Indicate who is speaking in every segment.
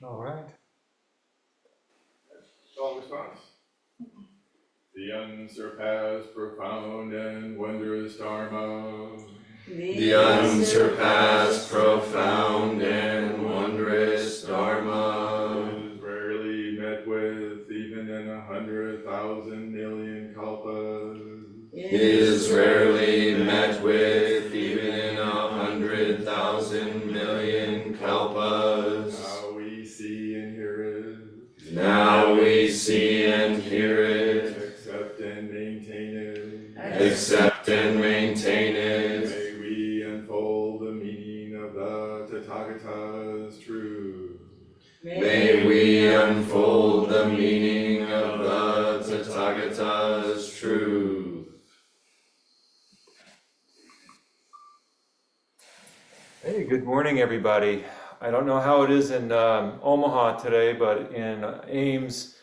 Speaker 1: All right.
Speaker 2: Song response. The unsurpassed, profound, and wondrous Dharma.
Speaker 3: The unsurpassed, profound, and wondrous Dharma
Speaker 2: Is rarely met with even in 100,000 million kalpas.
Speaker 3: is rarely met with even in 100,000 million kalpas.
Speaker 2: Now we see and hear it.
Speaker 3: Now we see and hear it.
Speaker 2: Accept and maintain it.
Speaker 3: Accept and maintain it.
Speaker 2: May we unfold the meaning of the Tathagata's truth.
Speaker 3: May we unfold the meaning of the Tathagata's truth.
Speaker 1: Hey, good morning, everybody. I don't know how it is in Omaha today, but in Ames,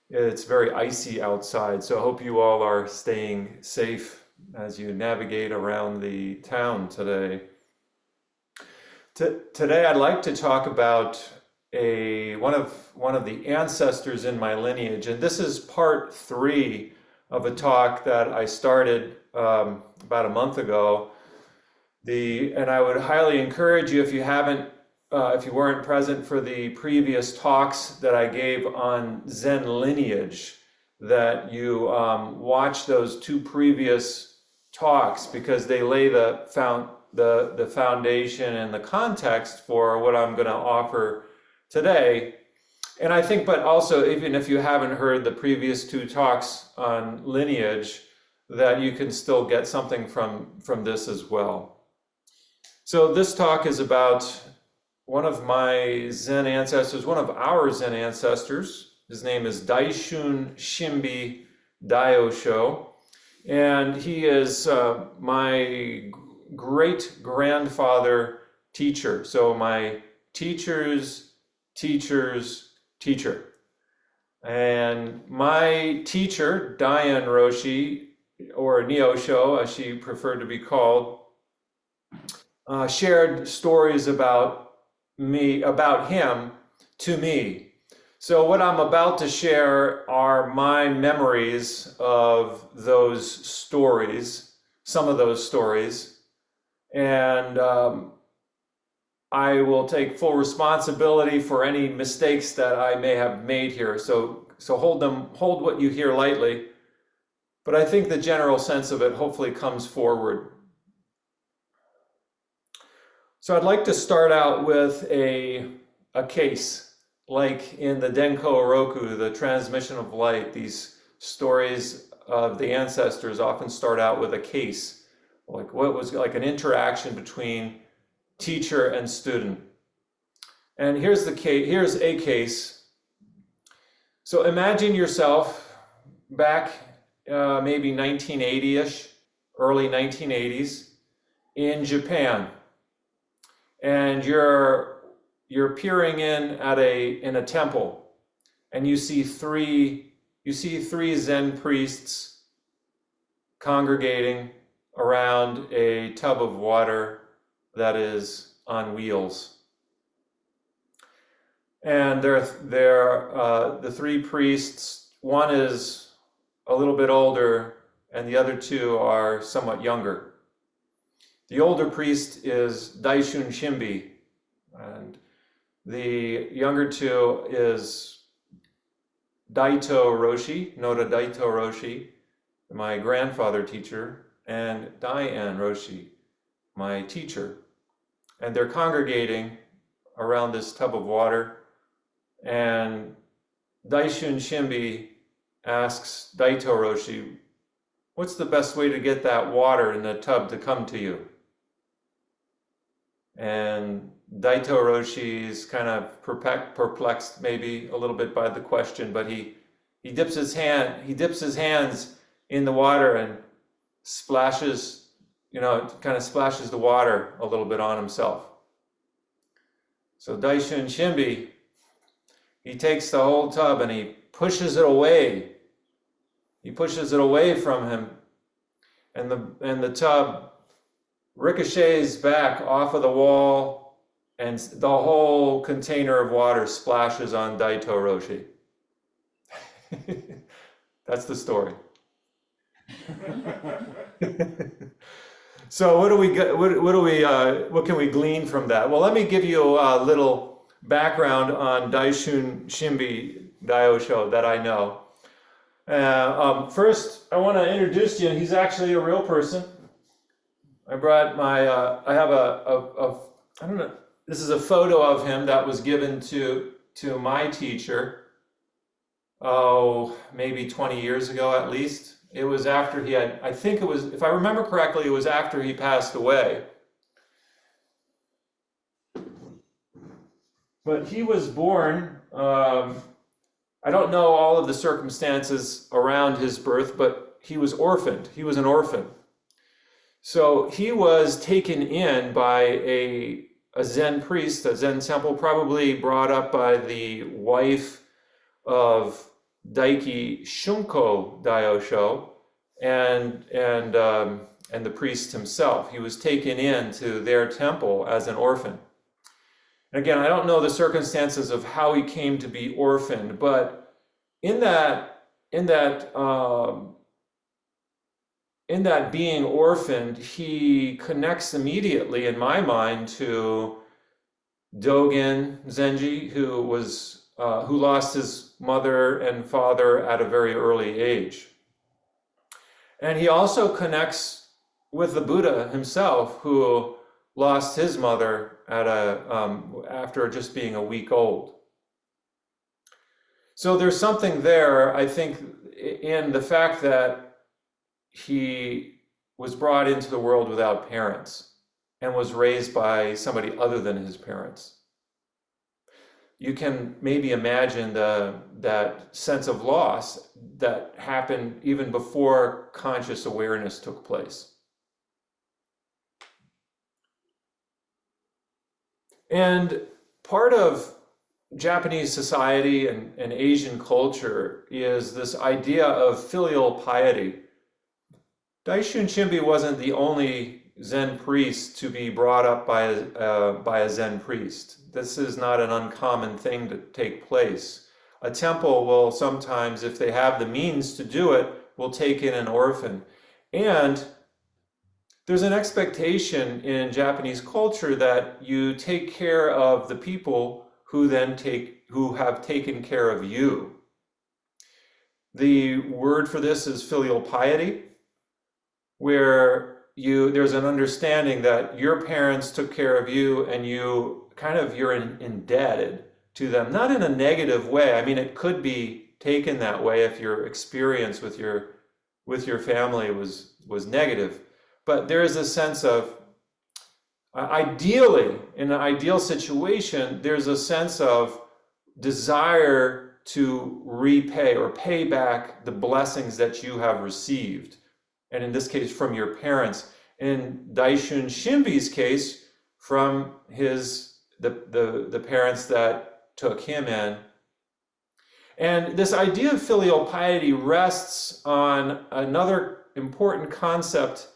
Speaker 1: it's very icy outside. So I hope you all are staying safe as you navigate around the town today. Today, I'd like to talk about one of the ancestors in my lineage, and this is part 3 of a talk that I started about a month ago. And I would highly encourage you, if you weren't present for the previous talks that I gave on Zen lineage, that you watch those 2 previous talks, because they lay the foundation and the context for what I'm going to offer today. And I think, but also, even if you haven't heard the previous 2 talks on lineage, that you can still get something from this as well. So this talk is about one of my Zen ancestors, one of our Zen ancestors. His name is Daishun Shimbe Daiosho, and he is my great-grandfather teacher. So my teacher's teacher's teacher. And my teacher, Dayan Roshi, or Neosho, as she preferred to be called, shared stories about him to me. So what I'm about to share are my memories of those stories, some of those stories, and I will take full responsibility for any mistakes that I may have made here. So hold what you hear lightly, but I think the general sense of it hopefully comes forward. So I'd like to start out with a case, like in the Denko Oroku, the transmission of light. These stories of the ancestors often start out with a case, like what was like an interaction between teacher and student. And here's a case. So imagine yourself back maybe 1980-ish, early 1980s in Japan. And you're peering in at in a temple, and you see three Zen priests congregating around a tub of water that is on wheels. And they're the 3 priests. One is a little bit older, and the other 2 are somewhat younger. The older priest is Daishun Shimbe, and the younger 2 is Daito Roshi, Noda Daito Roshi, my grandfather teacher, and Dayan Roshi, my teacher. And they're congregating around this tub of water, and Daishun Shimbe asks Daito Roshi, "What's the best way to get that water in the tub to come to you?" And Daito Roshi is kind of perplexed maybe a little bit by the question, but he dips his hands in the water and splashes, kind of splashes the water a little bit on himself. So Daishun Shimbe, he takes the whole tub and he pushes it away. He pushes it away from him, and the tub ricochets back off of the wall and the whole container of water splashes on Daito Roshi. That's the story. So what do we get? What can we glean from that? Well, let me give you a little background on Daishun Shimbe Daiosho that I know. First, I want to introduce you. He's actually a real person. I brought my. I have I don't know. This is a photo of him that was given to my teacher. Oh, maybe 20 years ago at least. It was after he had, I think it was, if I remember correctly, it was after he passed away. But he was born, I don't know all of the circumstances around his birth, but he was orphaned. He was an orphan. So he was taken in by a Zen priest, a Zen temple, probably brought up by the wife of Daishun Shimbe Daiosho and the priest himself. He was taken into their temple as an orphan. And again, I don't know the circumstances of how he came to be orphaned, but in that being orphaned, he connects immediately, in my mind, to Dogen Zenji, who lost his mother and father at a very early age. And he also connects with the Buddha himself, who lost his mother at after just being a week old. So there's something there, I think, in the fact that he was brought into the world without parents and was raised by somebody other than his parents. You can maybe imagine that sense of loss that happened even before conscious awareness took place. And part of Japanese society and Asian culture is this idea of filial piety. Daishun Shimbe wasn't the only Zen priest to be brought up by a Zen priest. This is not an uncommon thing to take place. A temple will sometimes, if they have the means to do it, will take in an orphan. And there's an expectation in Japanese culture that you take care of the people who have taken care of you. The word for this is filial piety, where there's an understanding that your parents took care of you and you're indebted to them, not in a negative way. I mean, it could be taken that way if your experience with your family was negative. But there is a sense of, ideally, in an ideal situation, there's a sense of desire to repay or pay back the blessings that you have received. And in this case, from your parents. In Daishun Shimbe's case, from the parents that took him in. And this idea of filial piety rests on another important concept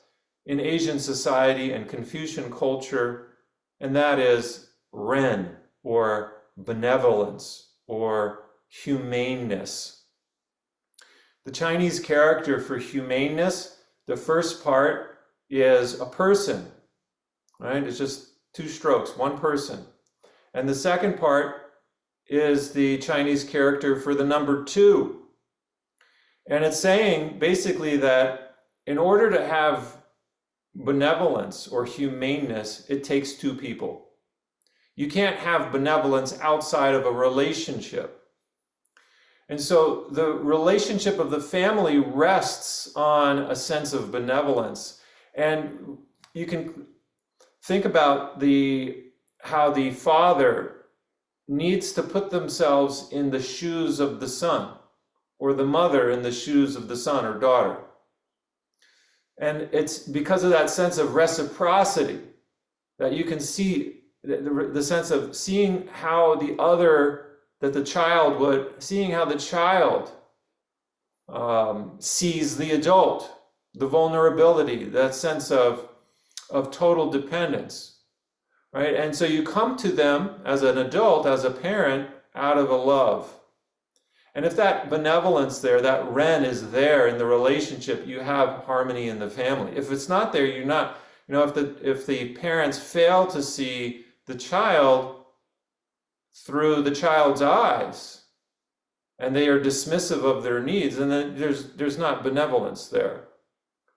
Speaker 1: in Asian society and Confucian culture, and that is Ren, or benevolence, or humaneness. The Chinese character for humaneness, the first part is a person, right? It's just two strokes, one person. And the second part is the Chinese character for the number 2. And it's saying basically that in order to have benevolence or humaneness, it takes 2 people. You can't have benevolence outside of a relationship. And so the relationship of the family rests on a sense of benevolence. And you can think about how the father needs to put themselves in the shoes of the son, or the mother in the shoes of the son or daughter. And it's because of that sense of reciprocity that you can see the sense of seeing how the child sees the adult, the vulnerability, that sense of total dependence. right? And so you come to them as an adult, as a parent, out of a love. And if that benevolence there, that Ren is there in the relationship, you have harmony in the family. If it's not there, you're not, if the parents fail to see the child through the child's eyes, and they are dismissive of their needs, and then there's not benevolence there,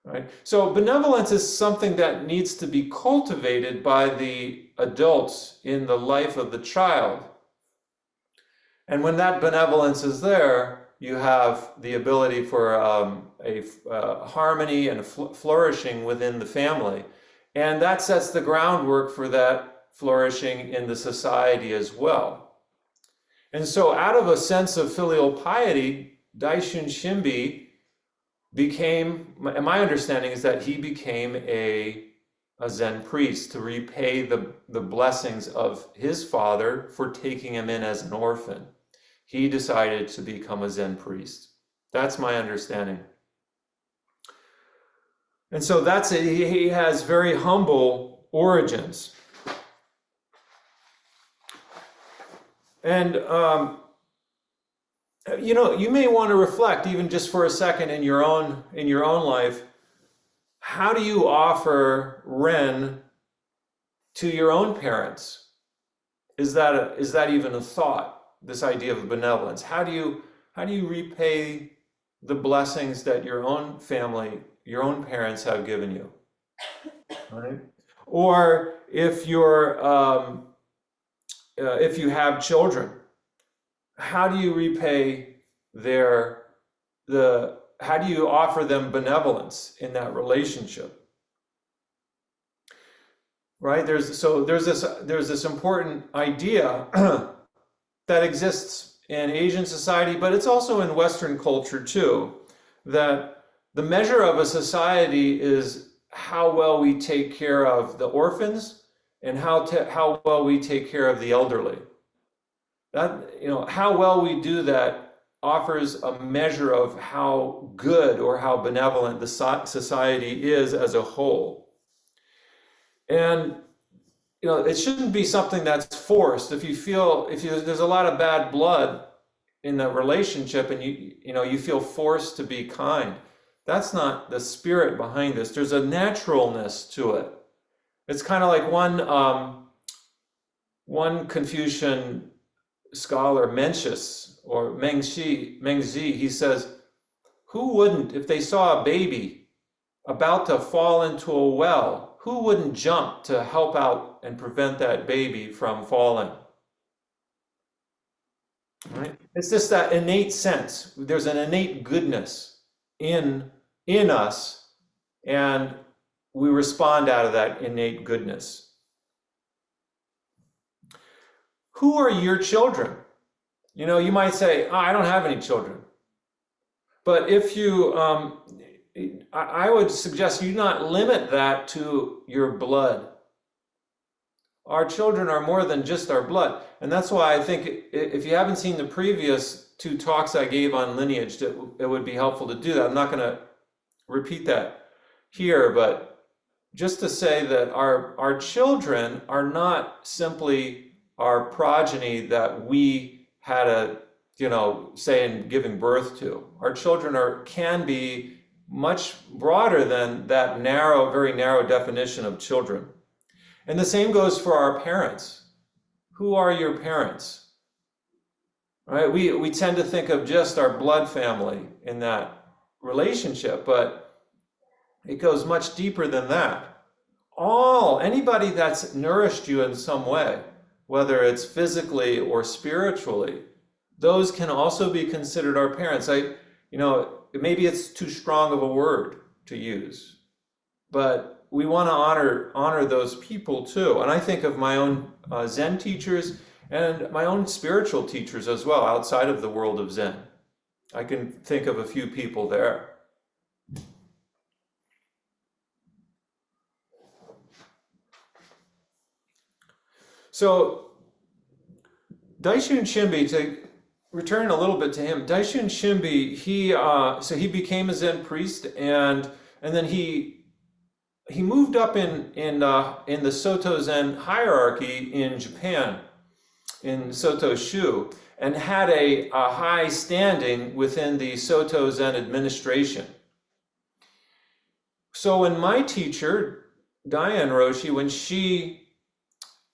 Speaker 1: right? So benevolence is something that needs to be cultivated by the adults in the life of the child. And when that benevolence is there, you have the ability for harmony and a flourishing within the family. And that sets the groundwork for that flourishing in the society as well. And so out of a sense of filial piety, Daishun Shimbe became, my understanding is that he became a Zen priest to repay the blessings of his father for taking him in as an orphan. He decided to become a Zen priest. That's my understanding. And so that's it. He has very humble origins. And, you may want to reflect even just for a second in your own life. How do you offer Ren to your own parents? Is that even a thought? This idea of benevolence. How do you repay the blessings that your own family, your own parents have given you? Right? Or if you have children, how do you repay how do you offer them benevolence in that relationship? Right? There's this important idea that exists in Asian society, but it's also in Western culture too, that the measure of a society is how well we take care of the orphans and how well we take care of the elderly. That, how well we do that offers a measure of how good or how benevolent the society is as a whole. And it shouldn't be something that's forced. If there's a lot of bad blood in the relationship and you feel forced to be kind, that's not the spirit behind this. There's a naturalness to it. It's kind of like one Confucian scholar, Mencius or Mengzi, he says, who wouldn't, if they saw a baby about to fall into a well, who wouldn't jump to help out and prevent that baby from falling? Right? It's just that innate sense. There's an innate goodness in us, and we respond out of that innate goodness. Who are your children? You might say, I don't have any children. But if you, I would suggest you not limit that to your blood. Our children are more than just our blood. And that's why I think if you haven't seen the previous 2 talks I gave on lineage, it would be helpful to do that. I'm not going to repeat that here, but just to say that our children are not simply our progeny that we had a, say in giving birth to. Our children can be much broader than that very narrow definition of children. And the same goes for our parents. Who are your parents? Right? We tend to think of just our blood family in that relationship, but it goes much deeper than that. Anybody that's nourished you in some way, whether it's physically or spiritually, those can also be considered our parents. Maybe it's too strong of a word to use, but we want to honor those people too. And I think of my own Zen teachers and my own spiritual teachers as well, outside of the world of Zen. I can think of a few people there. So Daishun Shimbe, to return a little bit to him, Daishun Shimbe, he became a Zen priest, and then he he moved up in the Soto Zen hierarchy in Japan, in Soto Shu, and had a high standing within the Soto Zen administration. So when my teacher, Dayan Roshi, when she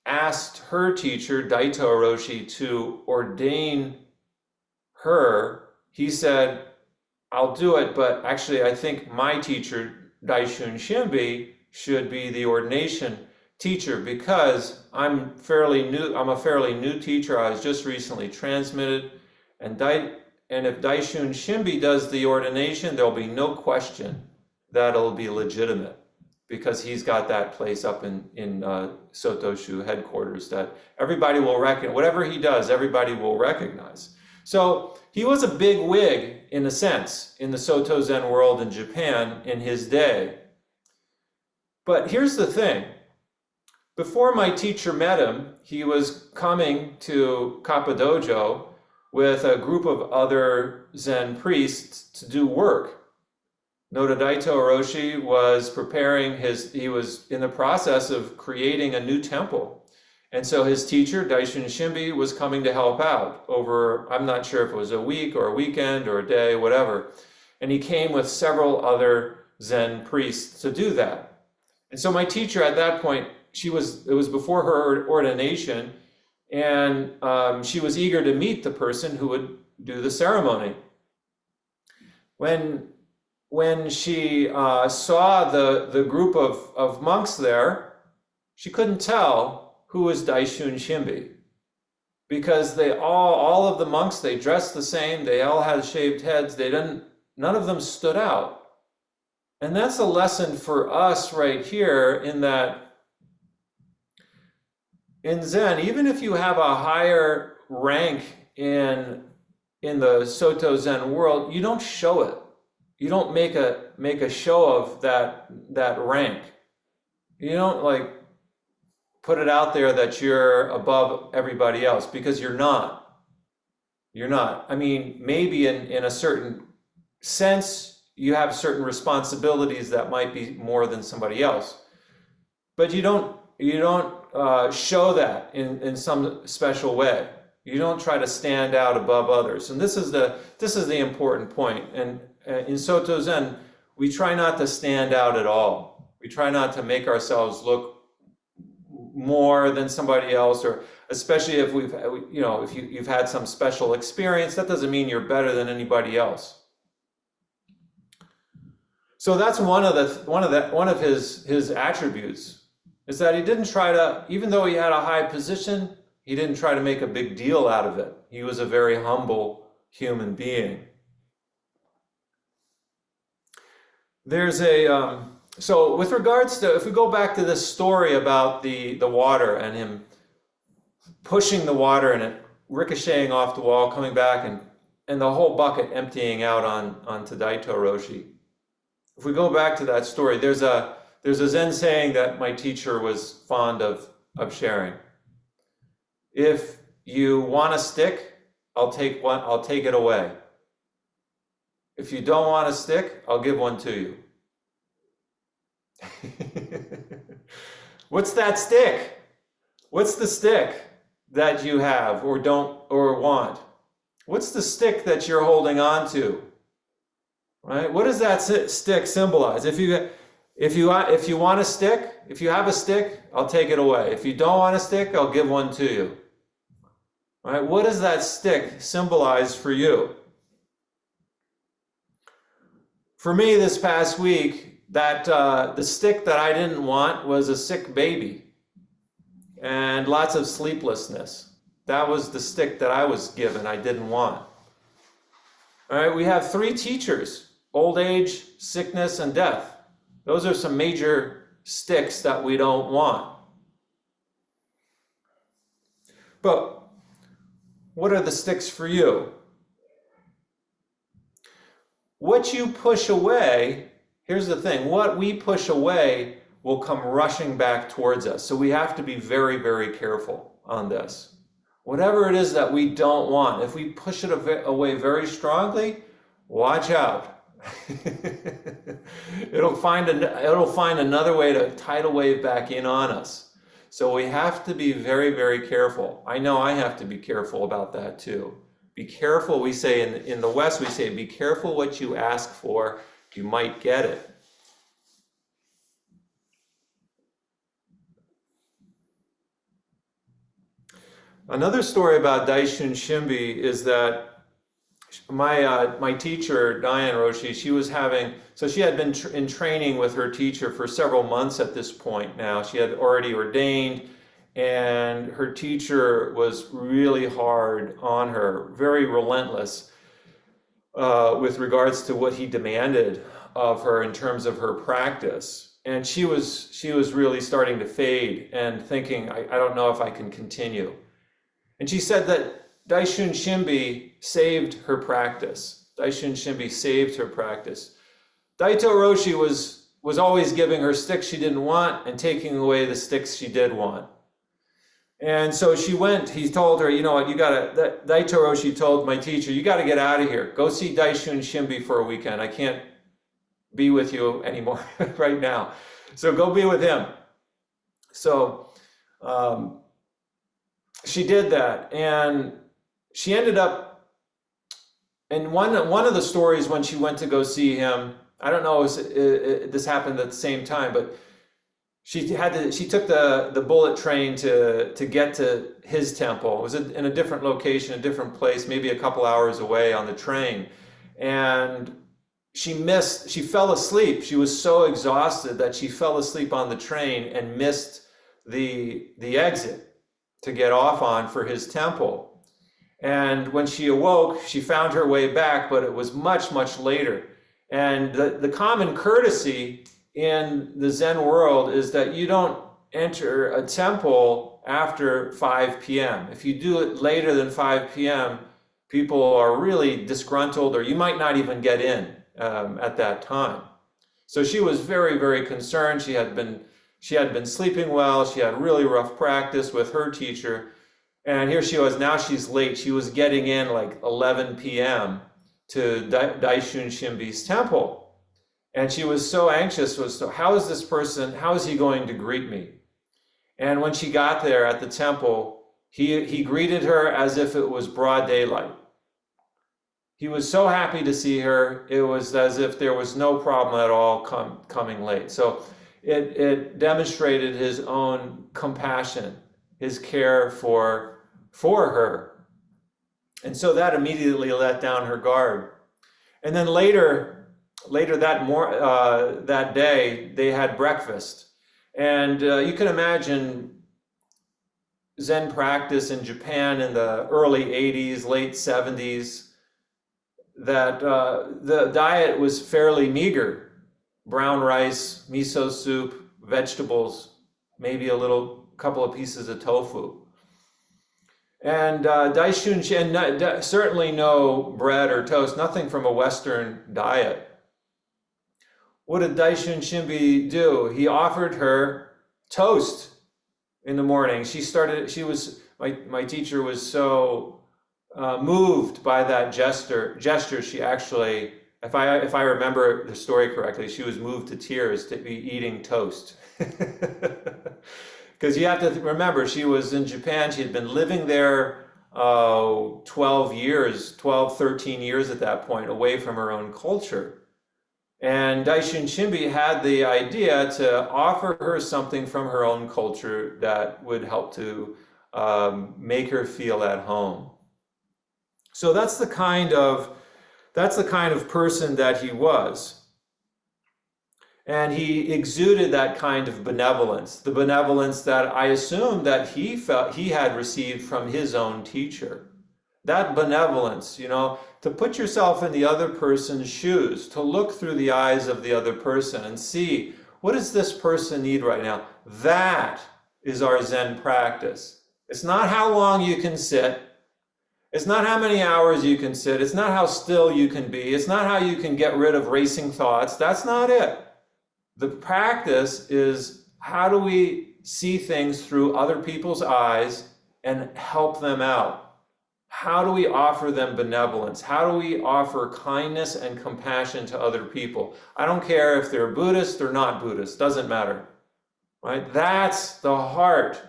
Speaker 1: asked her teacher, Daito Roshi, to ordain her, he said, I'll do it, but actually I think my teacher, Daishun Shimbe, should be the ordination teacher because I'm a fairly new teacher. I was just recently transmitted, and if Daishun Shimbe does the ordination, there'll be no question that it'll be legitimate because he's got that place up in Soto Shu headquarters that everybody will recognize. Whatever he does, everybody will recognize. So he was a big wig, in a sense, in the Soto Zen world in Japan in his day. But here's the thing. Before my teacher met him, he was coming to Kappa Dojo with a group of other Zen priests to do work. Noda Daito Oroshi was he was in the process of creating a new temple. And so his teacher, Daishun Shimbe, was coming to help out over, I'm not sure if it was a week or a weekend or a day, whatever. And he came with several other Zen priests to do that. And so my teacher at that point, it was before her ordination, and she was eager to meet the person who would do the ceremony. When she saw the group of monks there, she couldn't tell who was Daishun Shimbe, because all of the monks, they dressed the same, they all had shaved heads, none of them stood out. And that's a lesson for us right here, in that in Zen, even if you have a higher rank in the Soto Zen world, you don't show it. You don't make a show of that rank. You don't put it out there that you're above everybody else, because you're not. You're not. I mean, maybe in a certain sense, you have certain responsibilities that might be more than somebody else, but you don't show that in some special way. You don't try to stand out above others. And this is the important point. And in Soto Zen, we try not to stand out at all. We try not to make ourselves look more than somebody else, or especially if if you've had some special experience, that doesn't mean you're better than anybody else. So that's one of his attributes, is that he didn't try to, even though he had a high position, he didn't try to make a big deal out of it. He was a very humble human being. There's so with regards to, if we go back to this story about the water and him pushing the water and it ricocheting off the wall, coming back, and the whole bucket emptying out onto Daito Roshi. If we go back to that story, there's a Zen saying that my teacher was fond of sharing. If you want a stick, I'll take it away. If you don't want a stick, I'll give one to you. What's that stick? What's the stick that you have or don't or want? What's the stick that you're holding on to? Right? What does that stick symbolize? If you want a stick, if you have a stick, I'll take it away. If you don't want a stick, I'll give one to you. Right? What does that stick symbolize for you? For me, this past week, that the stick that I didn't want was a sick baby and lots of sleeplessness. That was the stick that I was given, I didn't want. All right, we have 3 teachers: old age, sickness, and death. Those are some major sticks that we don't want. But what are the sticks for you? What you push away, here's the thing, what we push away will come rushing back towards us. So we have to be very, very careful on this. Whatever it is that we don't want, if we push it away very strongly, watch out. It'll find another way to tidal wave back in on us. So we have to be very, very careful. I know I have to be careful about that too. Be careful, we say in the West, we say, be careful what you ask for, you might get it. Another story about Daishun Shimbe is that my teacher, Diane Roshi, she had been in training with her teacher for several months at this point now. She had already ordained, and her teacher was really hard on her, very relentless with regards to what he demanded of her in terms of her practice. And she was really starting to fade and thinking, I don't know if I can continue. And she said that Daishun Shimbe saved her practice. Daishun Shimbe saved her practice. Daito Roshi was always giving her sticks she didn't want and taking away the sticks she did want. And so she went, he told her, you know what, Daito Roshi told my teacher, you gotta get out of here. Go see Daishun Shimbe for a weekend. I can't be with you anymore right now. So go be with him. So she did that, and she ended up, and one of the stories when she went to go see him, I don't know if this happened at the same time, but she took the bullet train to get to his temple. It was in a different location, a different place, maybe a couple hours away on the train. And she fell asleep. She was so exhausted that she fell asleep on the train and missed the exit to get off on for his temple. And when she awoke, she found her way back, but it was much, much later. And the common courtesy in the Zen world is that you don't enter a temple after 5 p.m. If you do it later than 5 p.m., people are really disgruntled, or you might not even get in at that time. So she was very, very concerned. She had been sleeping well. She had really rough practice with her teacher. And here she was, now she's late. She was getting in like 11 p.m. to Daishun Shimbe's temple. And she was so anxious, how is he going to greet me? And when she got there at the temple, he greeted her as if it was broad daylight. He was so happy to see her. It was as if there was no problem at all coming late. So it demonstrated his own compassion, his care for her. And so that immediately let down her guard. And then later that day, they had breakfast. And you can imagine Zen practice in Japan in the early 80s, late 70s, that the diet was fairly meager. Brown rice, miso soup, vegetables, maybe couple of pieces of tofu. And certainly no bread or toast, nothing from a Western diet. What did Daishun Shimbe do? He offered her toast in the morning. My teacher was so moved by that gesture. She actually, if I remember the story correctly, she was moved to tears to be eating toast. Because you have to remember, she was in Japan. She had been living there 13 years at that point, away from her own culture. And Daishun Shimbe had the idea to offer her something from her own culture that would help to make her feel at home. So that's the kind of person that he was. And he exuded that kind of benevolence, the benevolence that I assume that he felt he had received from his own teacher. That benevolence, to put yourself in the other person's shoes, to look through the eyes of the other person and see, what does this person need right now? That is our Zen practice. It's not how long you can sit. It's not how many hours you can sit. It's not how still you can be. It's not how you can get rid of racing thoughts. That's not it. The practice is, how do we see things through other people's eyes and help them out? how do we offer them benevolence? How do we offer kindness and compassion to other people? I don't care if they're Buddhist or not Buddhist, doesn't matter, right? That's the heart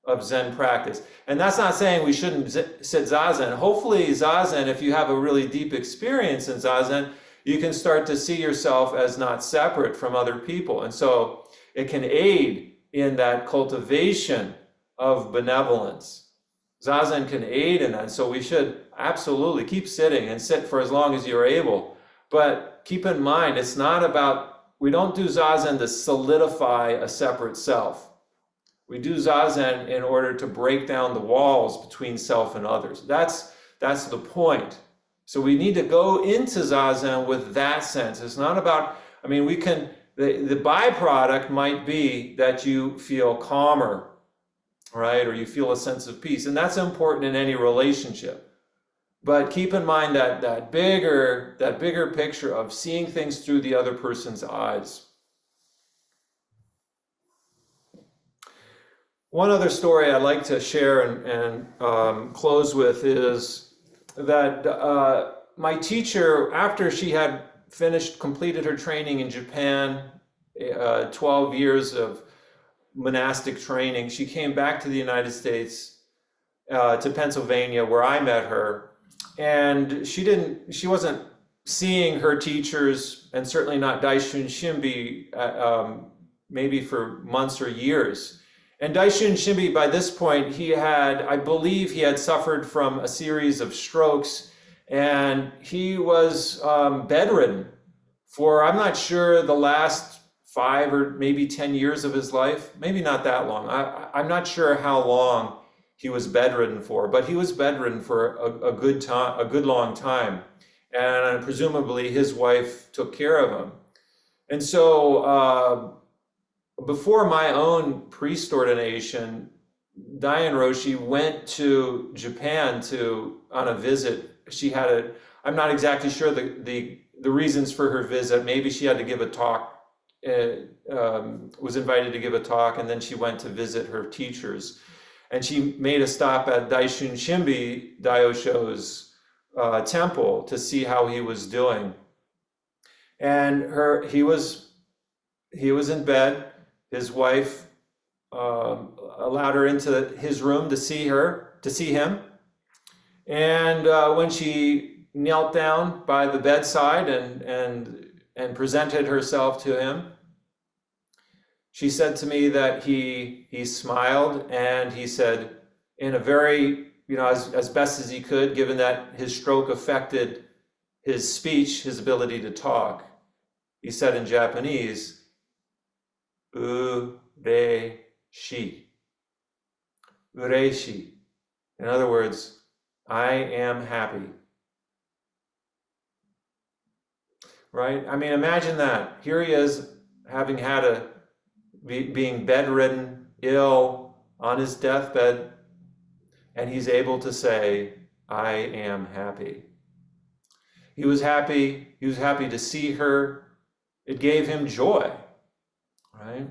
Speaker 1: of Zen practice. And that's not saying we shouldn't sit Zazen. Hopefully Zazen, if you have a really deep experience in Zazen, you can start to see yourself as not separate from other people. And so it can aid in that cultivation of benevolence. Zazen can aid in that. So we should absolutely keep sitting and sit for as long as you're able. But keep in mind, it's not about, we don't do Zazen to solidify a separate self. We do Zazen in order to break down the walls between self and others. That's the point. So we need to go into Zazen with that sense. It's not about, I mean, we can, the byproduct might be that you feel calmer, right? Or you feel a sense of peace. And that's important in any relationship. But keep in mind that bigger picture of seeing things through the other person's eyes. One other story I'd like to share and close with is that my teacher, after she had completed her training in Japan, 12 years of monastic training, she came back to the United States, to Pennsylvania, where I met her. And she wasn't seeing her teachers, and certainly not Daishun Shimbe, maybe for months or years. And Daishun Shimbe, by this point, I believe he had suffered from a series of strokes, and he was bedridden for, I'm not sure, the last 5 or maybe 10 years of his life, maybe not that long. I'm not sure how long he was bedridden for, but he was bedridden for a good long time. And presumably his wife took care of him. And so, before my own priest ordination, Dayan Roshi went to Japan on a visit. I'm not exactly sure the reasons for her visit. Maybe she had to give a talk, was invited to give a talk, and then she went to visit her teachers. And she made a stop at Daishun Shimbe Daiosho's temple to see how he was doing. And he was in bed. His wife allowed her into his room to see him. And when she knelt down by the bedside and presented herself to him, she said to me that he smiled, and he said, in a very, as best as he could, given that his stroke affected his speech, his ability to talk, he said in Japanese, Ureishi. Ureishi. In other words, I am happy. Right? I mean, imagine that. Here he is, having had being bedridden, ill, on his deathbed, and he's able to say, I am happy. He was happy to see her. It gave him joy. Right?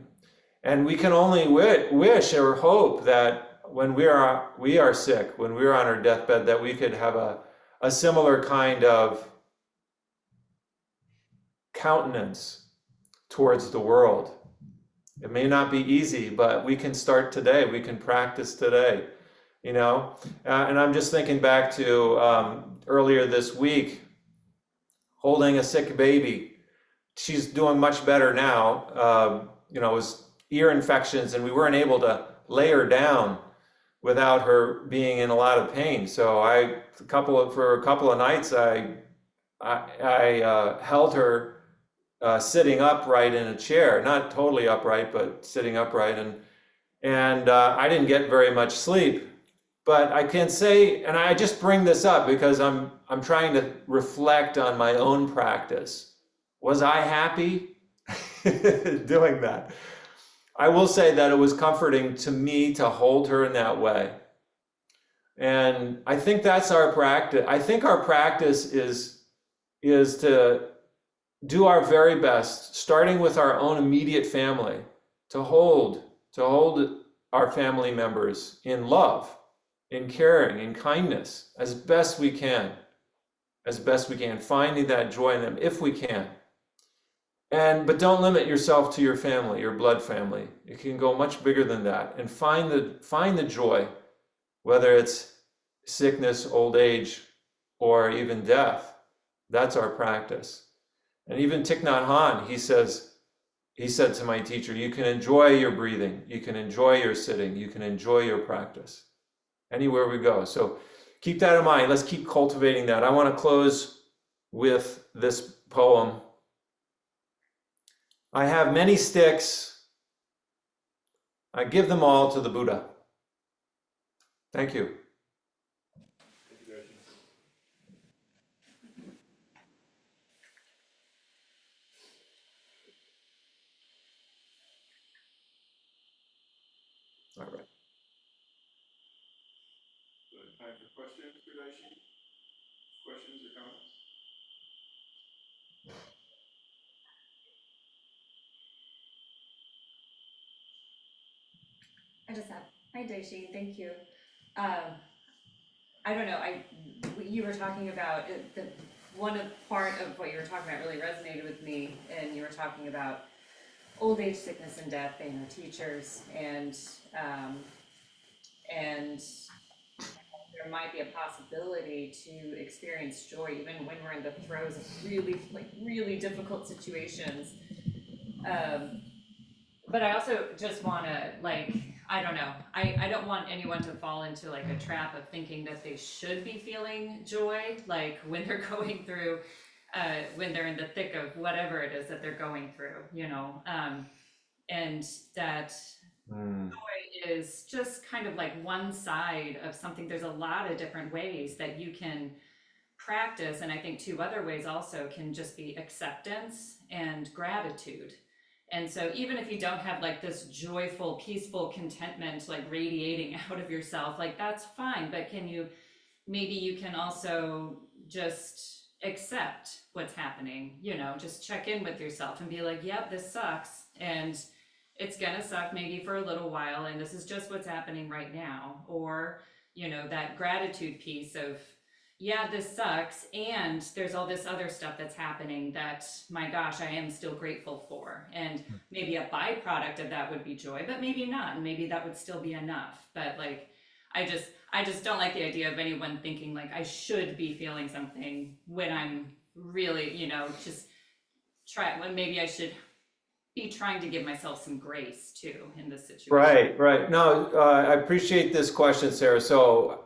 Speaker 1: And we can only wish or hope that when we are sick, when we're on our deathbed, that we could have a similar kind of countenance towards the world. It may not be easy, but we can start today. We can practice today, And I'm just thinking back to earlier this week, holding a sick baby. She's doing much better now. It was ear infections, and we weren't able to lay her down without her being in a lot of pain. So for a couple of nights, I held her sitting upright in a chair, not totally upright, but sitting upright, and I didn't get very much sleep. But I can say, and I just bring this up because I'm trying to reflect on my own practice. Was I happy doing that? I will say that it was comforting to me to hold her in that way. And I think that's our practice. I think our practice is to do our very best, starting with our own immediate family, to hold our family members in love, in caring, in kindness, as best we can, finding that joy in them if we can. But don't limit yourself to your family, your blood family. It can go much bigger than that, and find the joy, whether it's sickness, old age, or even death. That's our practice. And even Thich Nhat Hanh, he said to my teacher, you can enjoy your breathing, you can enjoy your sitting, you can enjoy your practice anywhere we go. So keep that in mind. Let's keep cultivating that. I want to close with this poem. I have many sticks. I give them all to the Buddha. Thank you.
Speaker 2: Thank you, Daishin.
Speaker 1: All right.
Speaker 2: Time for questions for Daishin? Questions or comments?
Speaker 4: I just have, hi Daishin, thank you. I don't know, you were talking about, part of what you were talking about really resonated with me, and you were talking about old age, sickness, and death being our teachers, and there might be a possibility to experience joy even when we're in the throes of really difficult situations. But I also just wanna, I don't know, I don't want anyone to fall into like a trap of thinking that they should be feeling joy, like when they're going through, when they're in the thick of whatever it is that they're going through, and that joy is just kind of like one side of something. There's a lot of different ways that you can practice, and I think two other ways also can just be acceptance and gratitude. And so even if you don't have like this joyful, peaceful contentment like radiating out of yourself, like that's fine, but maybe you can also just accept what's happening, just check in with yourself and be like, yep, this sucks, and it's gonna suck maybe for a little while, and this is just what's happening right now. Or, that gratitude piece of, yeah, this sucks, and there's all this other stuff that's happening that, my gosh, I am still grateful for. And maybe a byproduct of that would be joy, but maybe not, and maybe that would still be enough. But like, I just don't like the idea of anyone thinking like I should be feeling something when I'm really, when maybe I should be trying to give myself some grace too in this situation.
Speaker 1: Right. No, I appreciate this question, Sarah. So,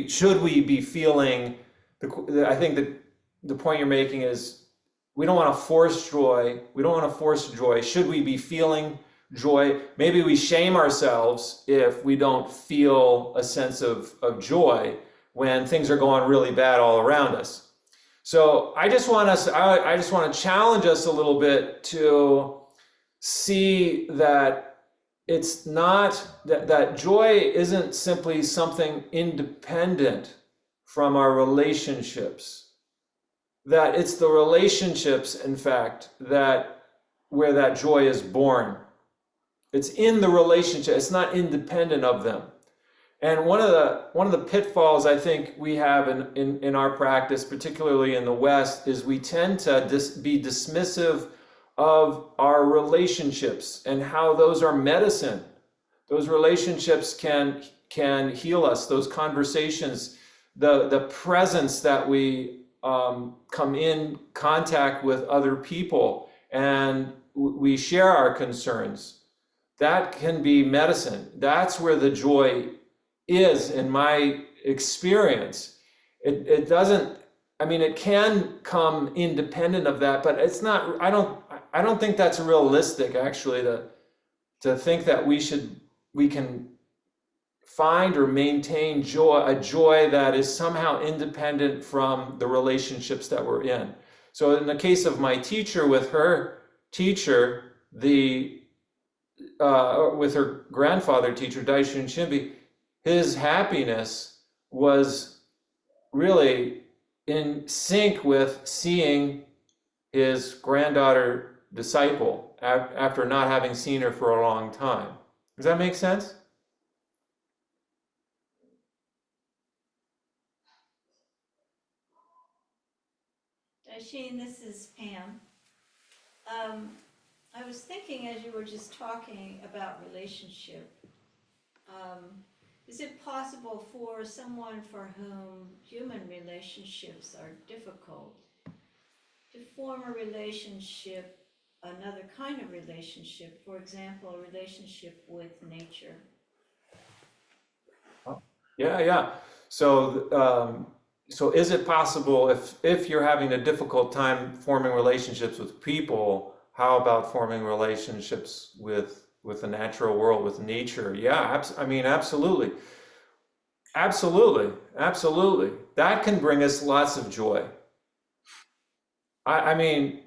Speaker 1: should we be feeling I think the point you're making is we don't want to force joy. We don't want to force joy. Should we be feeling joy? Maybe we shame ourselves if we don't feel a sense of joy when things are going really bad all around us. So I just want to challenge us a little bit to see that it's not that joy isn't simply something independent from our relationships. That it's the relationships, in fact, where that joy is born. It's in the relationship. It's not independent of them. And one of the pitfalls I think we have in our practice, particularly in the West, is we tend to be dismissive of our relationships and how those are medicine. Those relationships can heal us. Those conversations, the presence that we come in contact with other people and we share our concerns, that can be medicine. That's where the joy is, in my experience. It doesn't, it can come independent of that, but it's not, I don't think that's realistic actually to think that we can find or maintain a joy that is somehow independent from the relationships that we're in. So in the case of my teacher with her teacher, with her grandfather teacher, Daishun Shimbe, his happiness was really in sync with seeing his granddaughter disciple after not having seen her for a long time. Does that make sense?
Speaker 5: Daishin, this is Pam. I was thinking as you were just talking about relationship, is it possible for someone for whom human relationships are difficult to form a relationship, another kind of relationship, for example, a relationship with nature?
Speaker 1: Yeah. So is it possible if you're having a difficult time forming relationships with people, how about forming relationships with the natural world, with nature? Yeah, I mean, absolutely. Absolutely. That can bring us lots of joy. I mean,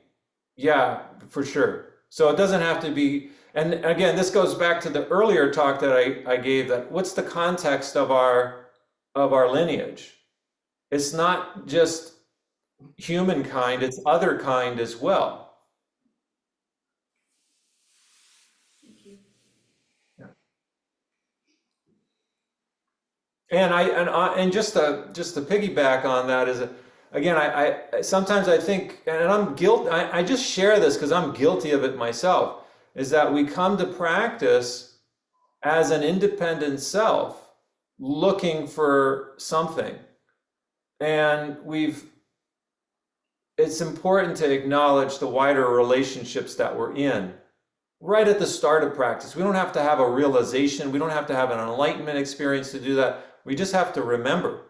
Speaker 1: yeah, for sure. So it doesn't have to be, and again, this goes back to the earlier talk that I gave, that what's the context of our lineage? It's not just humankind, it's other kind as well.
Speaker 5: Thank you.
Speaker 1: And just to piggyback on that is, again, I sometimes I think, and I just share this because I'm guilty of it myself, is that we come to practice as an independent self looking for something. And it's important to acknowledge the wider relationships that we're in right at the start of practice. We don't have to have a realization. We don't have to have an enlightenment experience to do that. We just have to remember,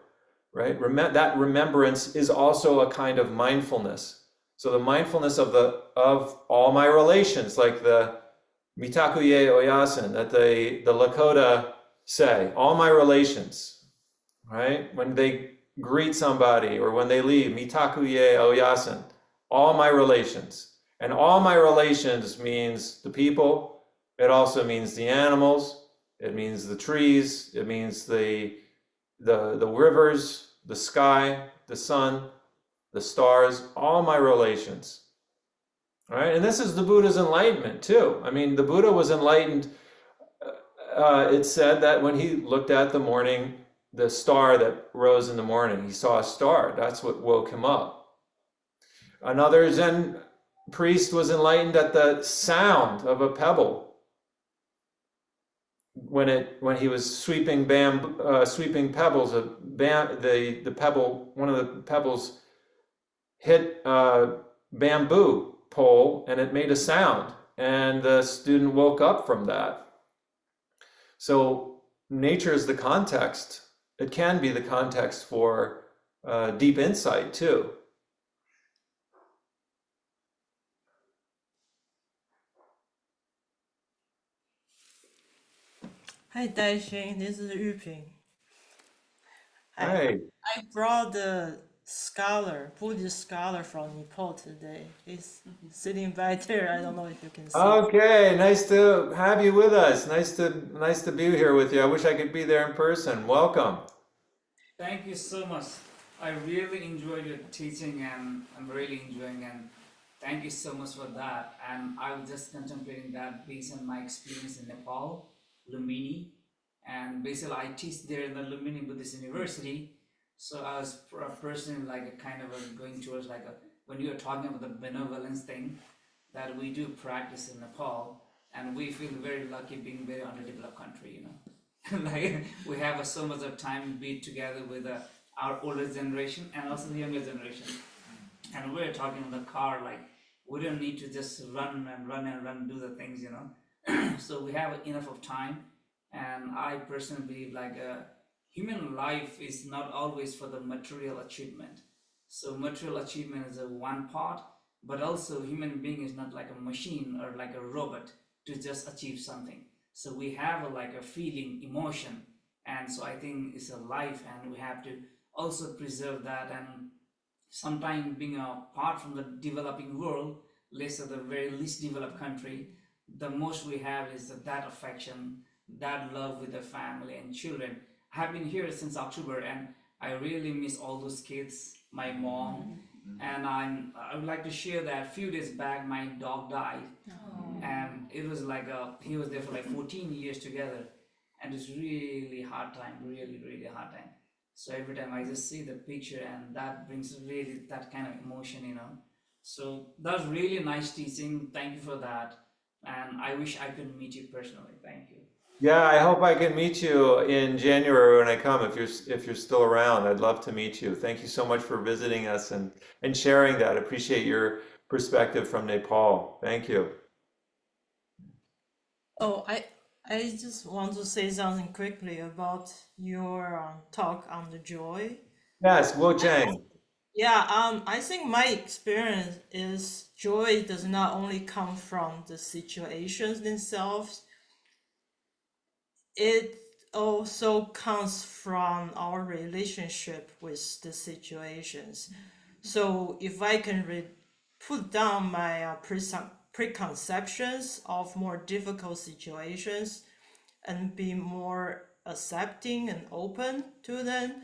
Speaker 1: right? That remembrance is also a kind of mindfulness. So the mindfulness of all my relations, like the Mitakuye Oyasin that the Lakota say, all my relations, right? When they greet somebody or when they leave, Mitakuye Oyasin, all my relations. And all my relations means the people, it also means the animals, it means the trees, it means the rivers, the sky, the sun, the stars, all my relations. All right, and this is the Buddha's enlightenment too. I mean, the Buddha was enlightened. It said that when he looked at the star that rose in the morning, he saw a star. That's what woke him up. Another Zen priest was enlightened at the sound of a pebble when he was sweeping pebbles. The pebble, one of the pebbles, hit a bamboo pole and it made a sound, and the student woke up from that. So nature is the context. It can be the context for deep insight too.
Speaker 6: Hi, Daishin. This is Yuping.
Speaker 1: Hey.
Speaker 6: I brought the Buddhist scholar from Nepal today. He's sitting right there. I don't know if you can see.
Speaker 1: Okay, nice to have you with us. Nice to be here with you. I wish I could be there in person. Welcome.
Speaker 7: Thank you so much. I really enjoyed your teaching and I'm really enjoying, and thank you so much for that. And I was just contemplating that based on my experience in Nepal, Lumini, and basically I teach there in the Lumini Buddhist University. So I was personally like a kind of going towards like when you were talking about the benevolence thing that we do practice in Nepal, and we feel very lucky being very underdeveloped country, you know. Like we have so much of time to be together with our older generation and also the younger generation. And we're talking in the car like we don't need to just run, do the things, you know. So we have enough of time, and I personally believe like human life is not always for the material achievement. So material achievement is a one part, but also human being is not like a machine or like a robot to just achieve something. So we have like a feeling, emotion, and so I think it's a life, and we have to also preserve that. And sometimes being apart from the developing world, let's say the very least developed country, the most we have is that affection, that love with the family and children. I have been here since October, and I really miss all those kids, my mom, and I would like to share that a few days back my dog died, and it was like he was there for like 14 years together, and it's really hard time, really hard time. So every time I just see the picture, and that brings really that kind of emotion, you know. So that was really nice teaching. Thank you for that. And I wish I could meet you personally. Thank you.
Speaker 1: Yeah, I hope I can meet you in January when I come. If you're still around, I'd love to meet you. Thank you so much for visiting us and sharing that. Appreciate your perspective from Nepal. Thank you.
Speaker 6: Oh, I just want to say something quickly about your talk on the joy.
Speaker 1: Yes, Wo Chang.
Speaker 6: Yeah, I think my experience is joy does not only come from the situations themselves, it also comes from our relationship with the situations. So if I can put down my preconceptions of more difficult situations and be more accepting and open to them,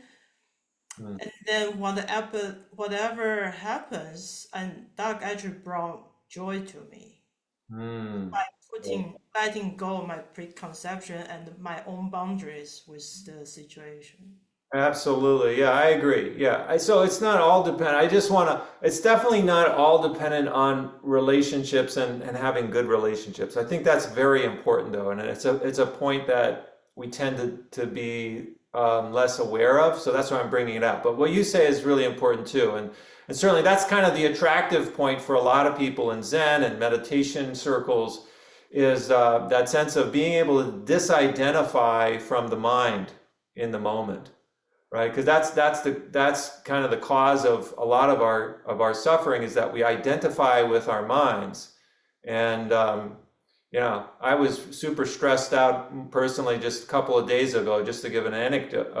Speaker 1: Mm.
Speaker 6: and then whatever happens, and that actually brought joy to me.
Speaker 1: Mm.
Speaker 6: Letting go of my preconception and my own boundaries with the situation.
Speaker 1: Absolutely. Yeah, I agree. Yeah. So it's not all dependent. I just want to, it's definitely not all dependent on relationships and having good relationships. I think that's very important though. And it's a point that we tend to be less aware of. So that's why I'm bringing it up. But what you say is really important too. And certainly that's kind of the attractive point for a lot of people in Zen and meditation circles is that sense of being able to disidentify from the mind in the moment, right? Because that's kind of the cause of a lot of our suffering is that we identify with our minds. And I was super stressed out personally just a couple of days ago. Just to give an anecdote,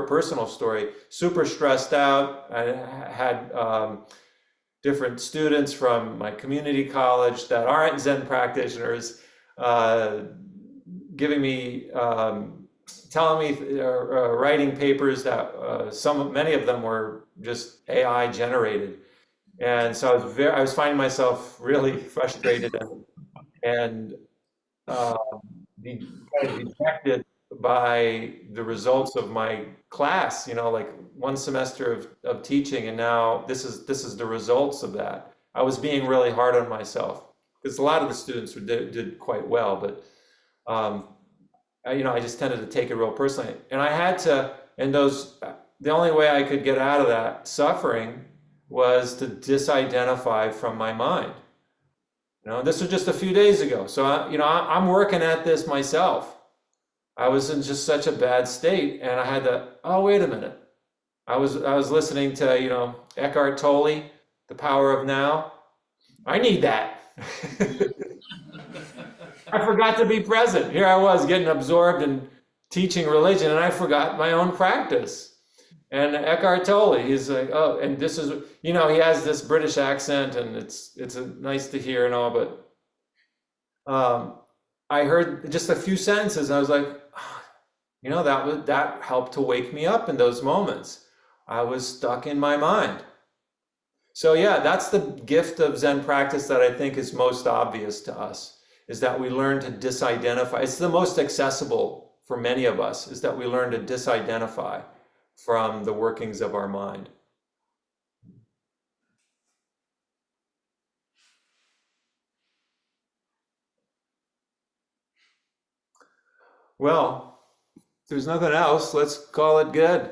Speaker 1: personal story. Super stressed out. I had different students from my community college that aren't Zen practitioners giving me telling me writing papers that many of them were just AI generated, and so I was finding myself really frustrated and uh, kind of dejected by the results of my class. Like one semester of teaching, and now this is the results of that. I was being really hard on myself because a lot of the students did quite well, but um, I just tended to take it real personally. And I had to, the only way I could get out of that suffering was to disidentify from my mind. This was just a few days ago. So, I'm working at this myself. I was in just such a bad state, and I had to, oh, wait a minute. I was listening to, Eckhart Tolle, The Power of Now. I need that. I forgot to be present. Here I was getting absorbed in teaching religion, and I forgot my own practice. And Eckhart Tolle, he's like, oh, and this is, he has this British accent, and it's nice to hear and all, but I heard just a few sentences, and I was like, that helped to wake me up in those moments. I was stuck in my mind. So yeah, that's the gift of Zen practice that I think is most obvious to us, is that we learn to disidentify. It's the most accessible for many of us, is that we learn to disidentify from the workings of our mind. Well, if there's nothing else, let's call it good.